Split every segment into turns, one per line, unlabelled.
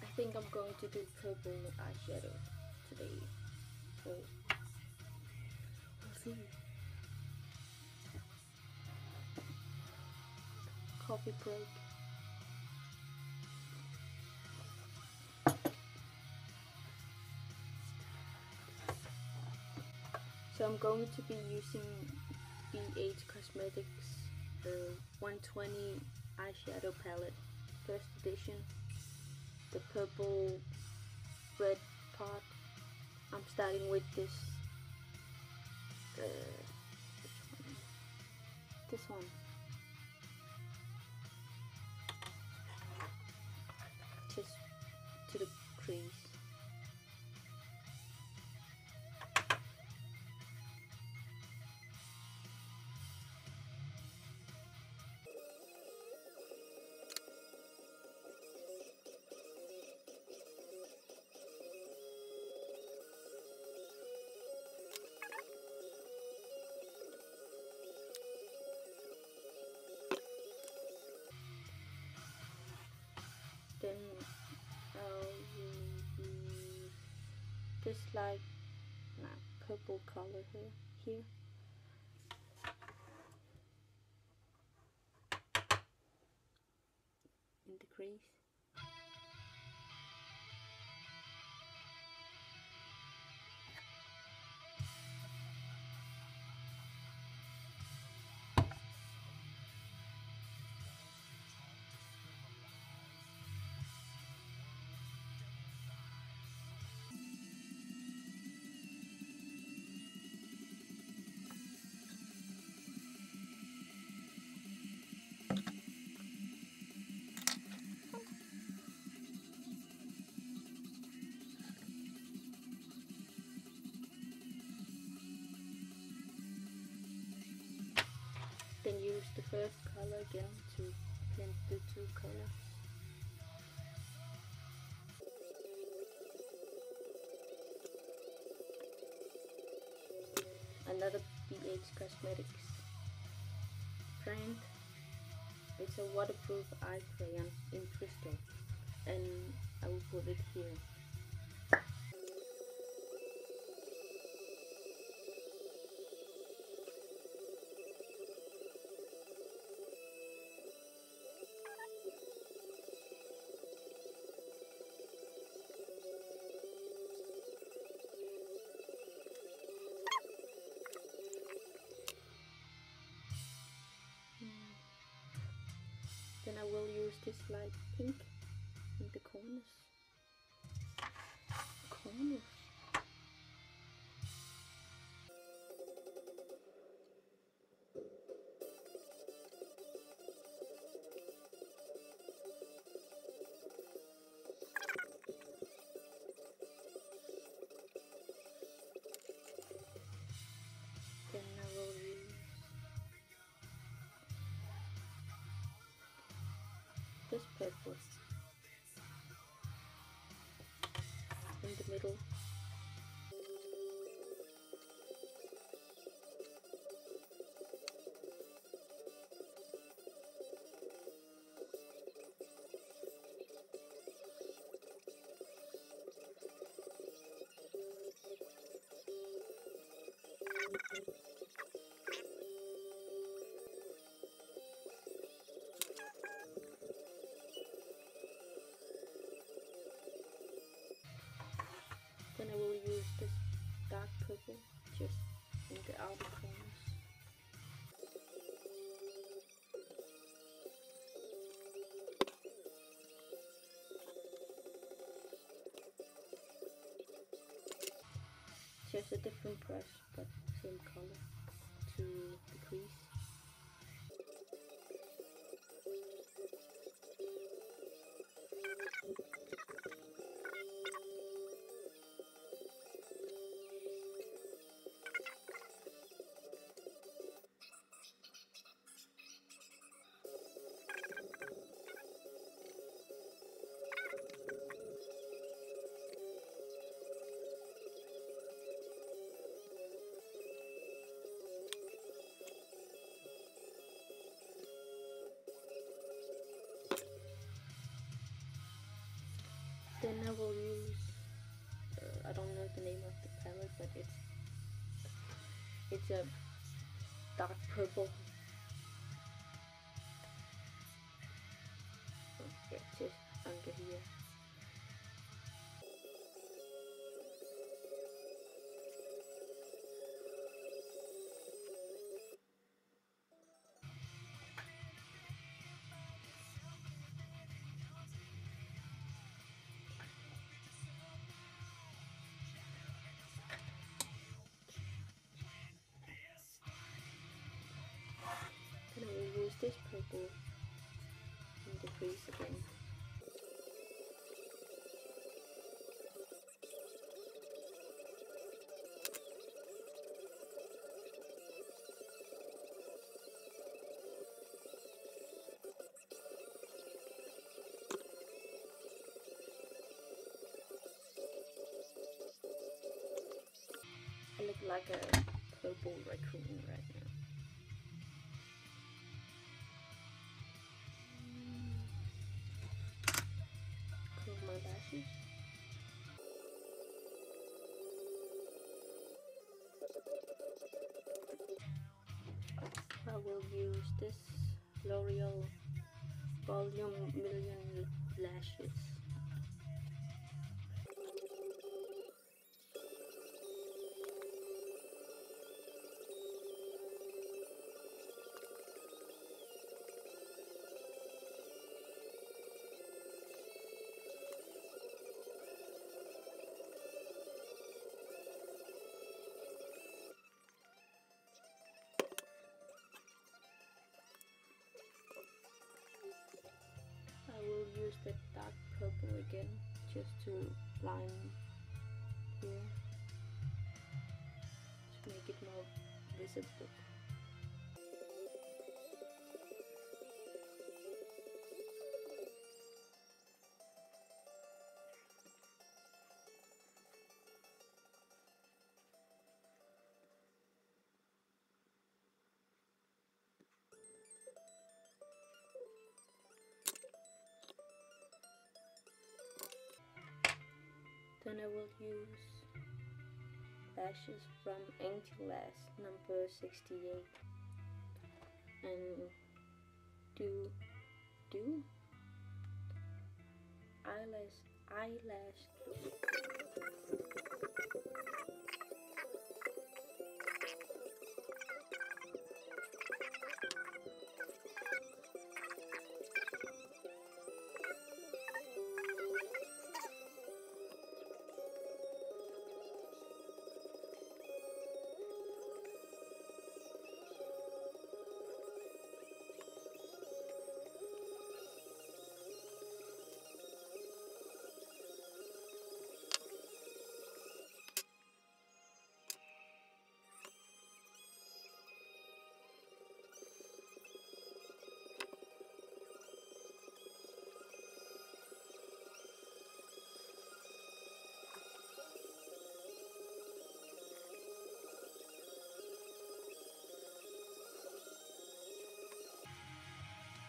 I think I'm going to do purple eyeshadow today. So we'll see. Coffee break. So I'm going to be using BH Cosmetics 120 eyeshadow palette, first edition, the purple red part. I'm starting with this this one. Just to the crease. Then I'll use this light purple color here. In the crease. Then use the first color again to blend the two colors. Another BH Cosmetics brand. It's a waterproof eye crayon in crystal, and I will put it here. Then I will use this light pink in the corners. Then I will use this purple in the middle. just a different brush, but same color to the crease. Then I will use, I don't know the name of the palette, but it's a dark purple. Oh, yeah, just under here. Then I will use this purple in the crease again. I look like a purple raccoon right now. Curl my lashes. I will use this L'Oreal Volume Million Lashes. I will use the dark purple again, just to line here, to make it more visible. Then I will use lashes from Angel Lash number 68 and do eyelash.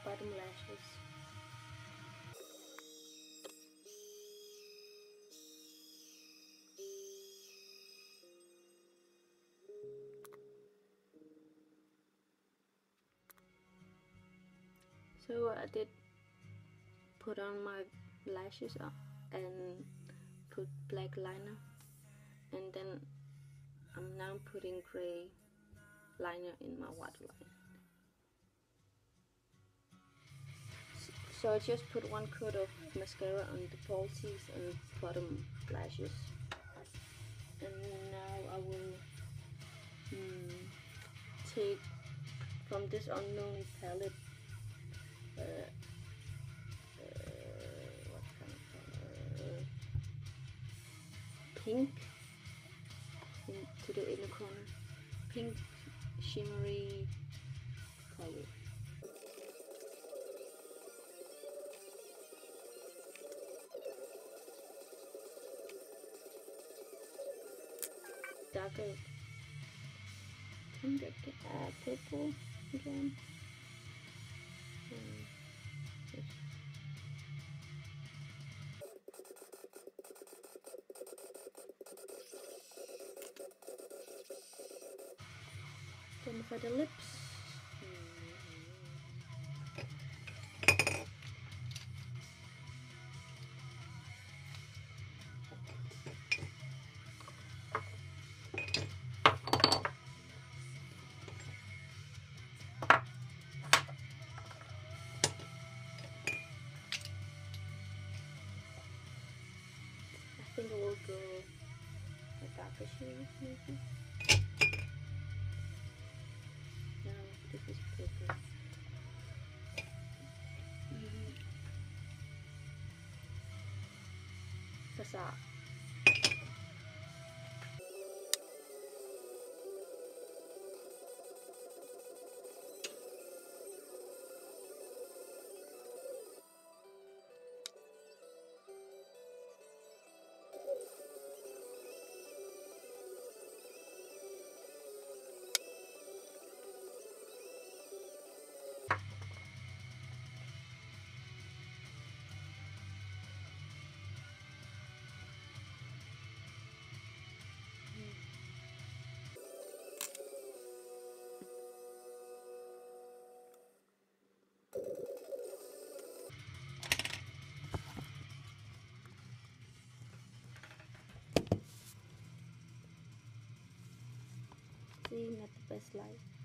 Bottom lashes. So I did put on my lashes up and put black liner, and then I'm now putting gray liner in my waterline. So I just put one coat of mascara on the falsies and bottom lashes, and now I take from this unknown palette. What kind of color? Pink into the inner corner. Pink shimmery color. Darker. I think I get purple again. Then for the lips. I think I will go a darker shade maybe. No, this is purple. Facade. See, not the best light.